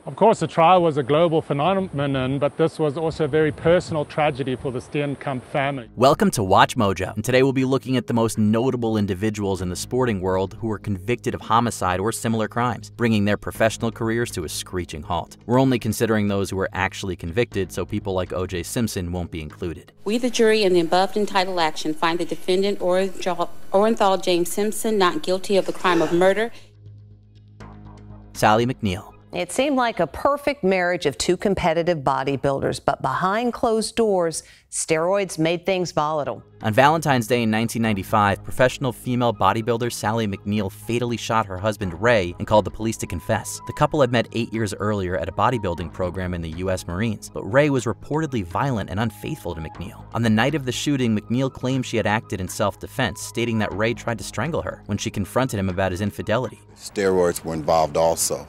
Of course, the trial was a global phenomenon, but this was also a very personal tragedy for the Steenkamp family. Welcome to Watch Mojo, and today we'll be looking at the most notable individuals in the sporting world who were convicted of homicide or similar crimes, bringing their professional careers to a screeching halt. We're only considering those who were actually convicted, so people like O.J. Simpson won't be included. We, the jury, in the above entitled action, find the defendant, Orenthal James Simpson, not guilty of the crime of murder. Sally McNeil. It seemed like a perfect marriage of two competitive bodybuilders, but behind closed doors, steroids made things volatile. On Valentine's Day in 1995, professional female bodybuilder Sally McNeil fatally shot her husband Ray and called the police to confess. The couple had met 8 years earlier at a bodybuilding program in the U.S. Marines, but Ray was reportedly violent and unfaithful to McNeil. On the night of the shooting, McNeil claimed she had acted in self-defense, stating that Ray tried to strangle her when she confronted him about his infidelity. Steroids were involved also.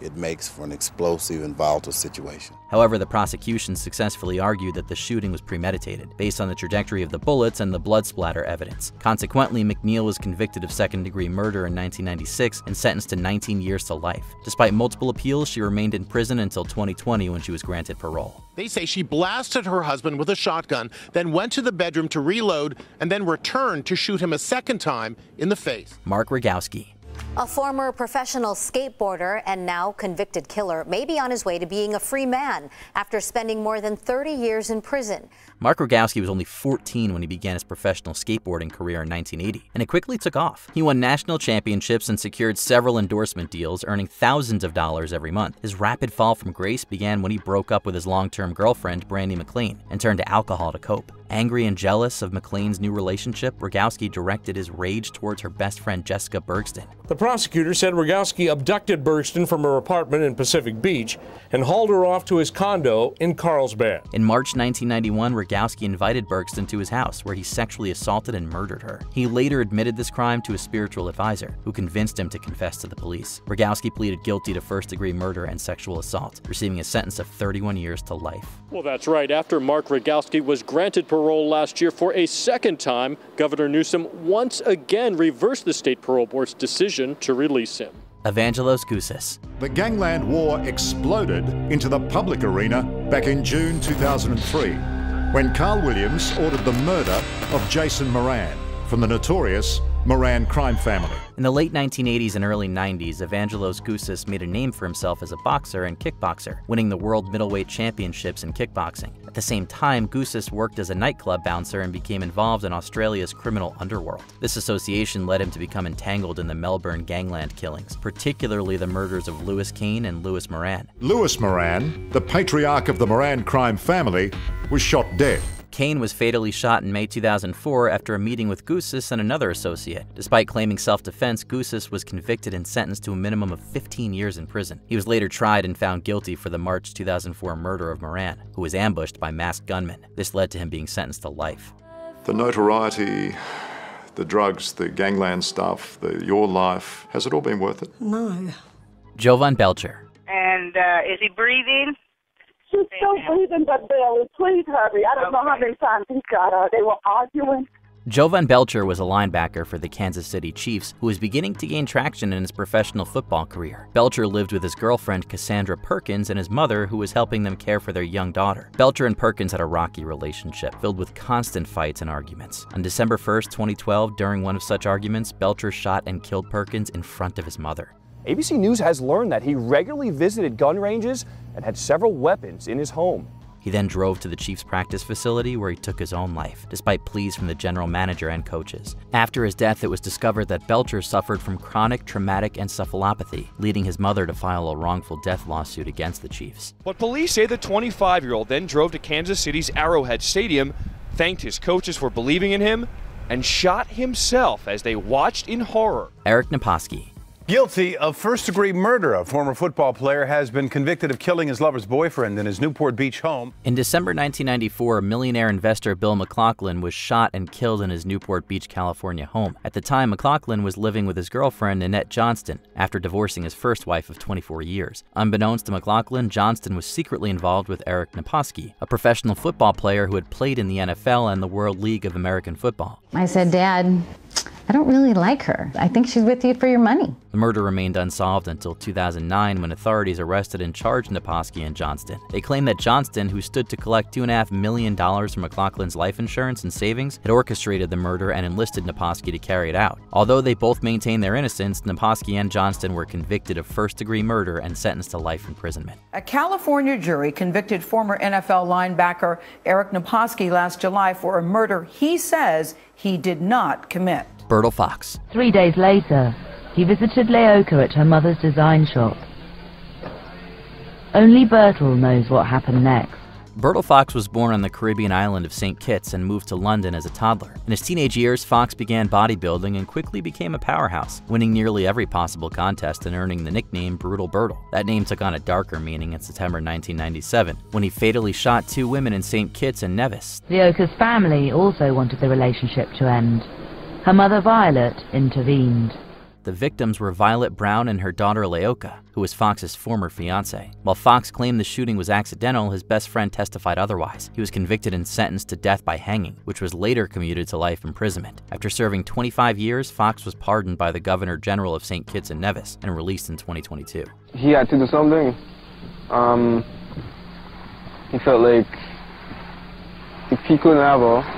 It makes for an explosive and volatile situation. However, the prosecution successfully argued that the shooting was premeditated, based on the trajectory of the bullets and the blood splatter evidence. Consequently, McNeil was convicted of second-degree murder in 1996 and sentenced to 19 years to life. Despite multiple appeals, she remained in prison until 2020 when she was granted parole. They say she blasted her husband with a shotgun, then went to the bedroom to reload, and then returned to shoot him a second time in the face. Mark Rogowski. A former professional skateboarder and now convicted killer may be on his way to being a free man after spending more than 30 years in prison. Mark Rogowski was only 14 when he began his professional skateboarding career in 1980, and it quickly took off. He won national championships and secured several endorsement deals, earning thousands of dollars every month. His rapid fall from grace began when he broke up with his long-term girlfriend, Brandy McLean, and turned to alcohol to cope. Angry and jealous of McLean's new relationship, Rogowski directed his rage towards her best friend Jessica Bergston. The prosecutor said Rogowski abducted Bergston from her apartment in Pacific Beach and hauled her off to his condo in Carlsbad. In March 1991, Rogowski invited Bergston to his house, where he sexually assaulted and murdered her. He later admitted this crime to a spiritual advisor, who convinced him to confess to the police. Rogowski pleaded guilty to first-degree murder and sexual assault, receiving a sentence of 31 years to life. Well, that's right. After Mark Rogowski was granted parole last year for a second time, Governor Newsom once again reversed the state parole board's decision to release him. Evangelos Kousis. The gangland war exploded into the public arena back in June 2003, when Carl Williams ordered the murder of Jason Moran from the notorious Moran crime family. In the late 1980s and early 90s, Evangelos Kousis made a name for himself as a boxer and kickboxer, winning the World Middleweight Championships in kickboxing. At the same time, Kousis worked as a nightclub bouncer and became involved in Australia's criminal underworld. This association led him to become entangled in the Melbourne gangland killings, particularly the murders of Lewis Kane and Lewis Moran. Lewis Moran, the patriarch of the Moran crime family, was shot dead. Kane was fatally shot in May 2004 after a meeting with Kousis and another associate. Despite claiming self-defense, Kousis was convicted and sentenced to a minimum of 15 years in prison. He was later tried and found guilty for the March 2004 murder of Moran, who was ambushed by masked gunmen. This led to him being sentenced to life. The notoriety, the drugs, the gangland stuff, your life, has it all been worth it? No. Jovan Belcher. And is he breathing? She's still breathing, but Bill, please hurry. I don't know how many times he got her. They were arguing. Jovan Belcher was a linebacker for the Kansas City Chiefs who was beginning to gain traction in his professional football career. Belcher lived with his girlfriend Cassandra Perkins and his mother, who was helping them care for their young daughter. Belcher and Perkins had a rocky relationship, filled with constant fights and arguments. On December 1st, 2012, during one of such arguments, Belcher shot and killed Perkins in front of his mother. ABC News has learned that he regularly visited gun ranges and had several weapons in his home. He then drove to the Chiefs' practice facility where he took his own life, despite pleas from the general manager and coaches. After his death, it was discovered that Belcher suffered from chronic traumatic encephalopathy, leading his mother to file a wrongful death lawsuit against the Chiefs. But police say the 25-year-old then drove to Kansas City's Arrowhead Stadium, thanked his coaches for believing in him, and shot himself as they watched in horror. Eric Naposki. Guilty of first-degree murder, a former football player has been convicted of killing his lover's boyfriend in his Newport Beach home. In December 1994, millionaire investor Bill McLaughlin was shot and killed in his Newport Beach, California home. At the time, McLaughlin was living with his girlfriend, Annette Johnston, after divorcing his first wife of 24 years. Unbeknownst to McLaughlin, Johnston was secretly involved with Eric Naposki, a professional football player who had played in the NFL and the World League of American Football. I said, Dad, I don't really like her. I think she's with you for your money. The murder remained unsolved until 2009 when authorities arrested and charged Naposki and Johnston. They claimed that Johnston, who stood to collect $2.5 million from McLaughlin's life insurance and savings, had orchestrated the murder and enlisted Naposki to carry it out. Although they both maintained their innocence, Naposki and Johnston were convicted of first-degree murder and sentenced to life imprisonment. A California jury convicted former NFL linebacker Eric Naposki last July for a murder he says he did not commit. Burl Fox. 3 days later, he visited Leoka at her mother's design shop. Only Bertel knows what happened next. Burl Fox was born on the Caribbean island of St. Kitts and moved to London as a toddler. In his teenage years, Fox began bodybuilding and quickly became a powerhouse, winning nearly every possible contest and earning the nickname Brutal Bertle. That name took on a darker meaning in September 1997, when he fatally shot 2 women in St. Kitts and Nevis. Leoka's family also wanted the relationship to end. Her mother, Violet, intervened. The victims were Violet Brown and her daughter Leoka, who was Fox's former fiancé. While Fox claimed the shooting was accidental, his best friend testified otherwise. He was convicted and sentenced to death by hanging, which was later commuted to life imprisonment. After serving 25 years, Fox was pardoned by the Governor General of St. Kitts and Nevis and released in 2022. He had to do something. He felt like if he couldn't have her,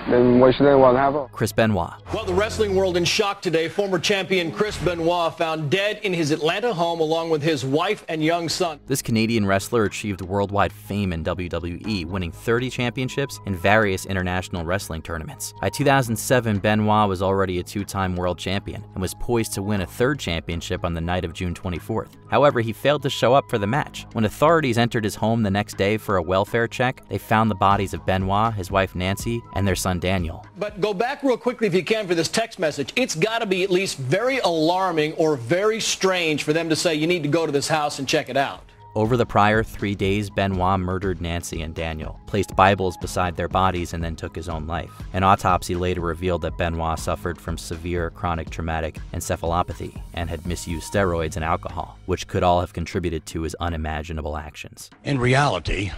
then why should anyone have her? Chris Benoit. Well, the wrestling world in shock today. Former champion Chris Benoit found dead in his Atlanta home along with his wife and young son. This Canadian wrestler achieved worldwide fame in WWE, winning 30 championships in various international wrestling tournaments. By 2007, Benoit was already a 2-time world champion and was poised to win a 3rd championship on the night of June 24th. However, he failed to show up for the match. When authorities entered his home the next day for a welfare check, they found the bodies of Benoit, his wife Nancy, and their son Daniel. But go back real quickly if you can for this text message. It's got to be at least very alarming or very strange for them to say you need to go to this house and check it out. Over the prior 3 days, Benoit murdered Nancy and Daniel, placed Bibles beside their bodies, and then took his own life. An autopsy later revealed that Benoit suffered from severe chronic traumatic encephalopathy and had misused steroids and alcohol, which could all have contributed to his unimaginable actions. In reality,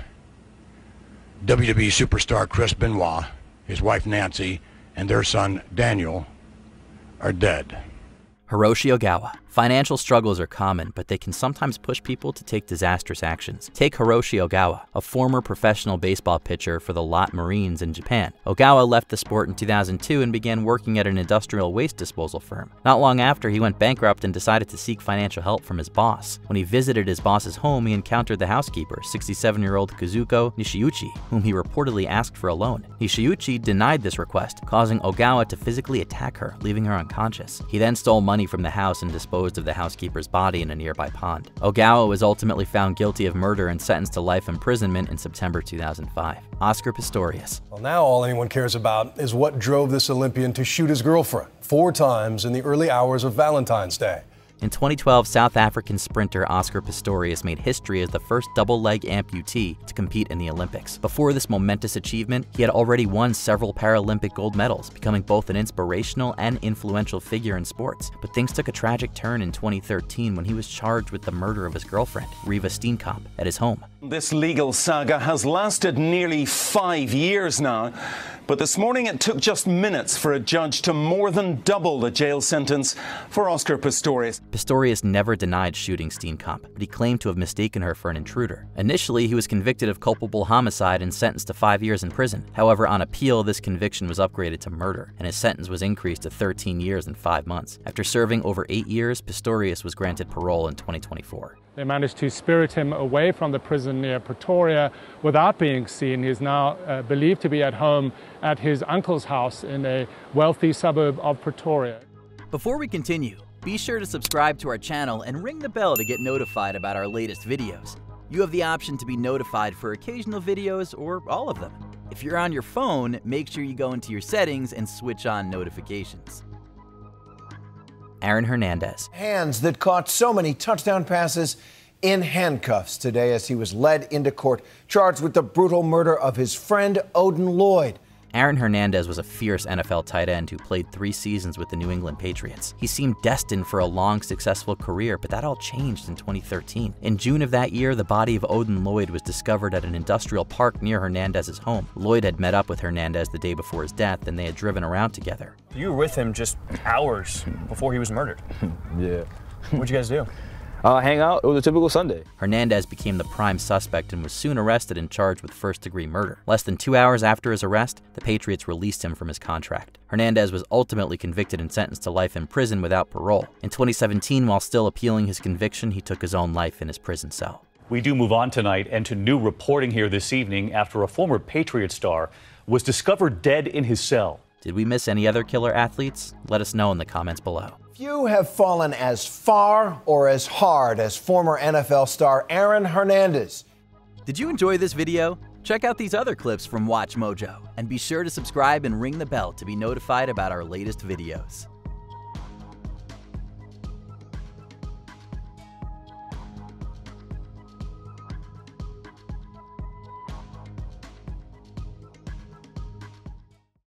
WWE superstar Chris Benoit, his wife Nancy, and their son Daniel are dead. Hiroshi Ogawa. Financial struggles are common, but they can sometimes push people to take disastrous actions. Take Hiroshi Ogawa, a former professional baseball pitcher for the Lotte Marines in Japan. Ogawa left the sport in 2002 and began working at an industrial waste disposal firm. Not long after, he went bankrupt and decided to seek financial help from his boss. When he visited his boss's home, he encountered the housekeeper, 67-year-old Kazuko Nishiuchi, whom he reportedly asked for a loan. Nishiuchi denied this request, causing Ogawa to physically attack her, leaving her unconscious. He then stole money from the house and disposed of the housekeeper's body in a nearby pond. Ogawa was ultimately found guilty of murder and sentenced to life imprisonment in September 2005. Oscar Pistorius. Well, now all anyone cares about is what drove this Olympian to shoot his girlfriend 4 times in the early hours of Valentine's Day. In 2012, South African sprinter Oscar Pistorius made history as the first double-leg amputee to compete in the Olympics. Before this momentous achievement, he had already won several Paralympic gold medals, becoming both an inspirational and influential figure in sports. But things took a tragic turn in 2013 when he was charged with the murder of his girlfriend, Riva Steenkamp, at his home. This legal saga has lasted nearly 5 years now. But this morning it took just minutes for a judge to more than double the jail sentence for Oscar Pistorius. Pistorius never denied shooting Steenkamp, but he claimed to have mistaken her for an intruder. Initially, he was convicted of culpable homicide and sentenced to 5 years in prison. However, on appeal, this conviction was upgraded to murder, and his sentence was increased to 13 years and 5 months. After serving over 8 years, Pistorius was granted parole in 2024. They managed to spirit him away from the prison near Pretoria without being seen. He's now believed to be at home at his uncle's house in a wealthy suburb of Pretoria. Before we continue, be sure to subscribe to our channel and ring the bell to get notified about our latest videos. You have the option to be notified for occasional videos or all of them. If you're on your phone, make sure you go into your settings and switch on notifications. Aaron Hernandez. Hands that caught so many touchdown passes in handcuffs today as he was led into court, charged with the brutal murder of his friend Odin Lloyd. Aaron Hernandez was a fierce NFL tight end who played 3 seasons with the New England Patriots. He seemed destined for a long, successful career, but that all changed in 2013. In June of that year, the body of Odin Lloyd was discovered at an industrial park near Hernandez's home. Lloyd had met up with Hernandez the day before his death, and they had driven around together. You were with him just hours before he was murdered. Yeah. What'd you guys do? Hang out. It was a typical Sunday. Hernandez became the prime suspect and was soon arrested and charged with first-degree murder. Less than 2 hours after his arrest, the Patriots released him from his contract. Hernandez was ultimately convicted and sentenced to life in prison without parole. In 2017, while still appealing his conviction, he took his own life in his prison cell. We do move on tonight and to new reporting here this evening after a former Patriot star was discovered dead in his cell. Did we miss any other killer athletes? Let us know in the comments below. Few have fallen as far or as hard as former NFL star Aaron Hernandez. Did you enjoy this video? Check out these other clips from WatchMojo and be sure to subscribe and ring the bell to be notified about our latest videos.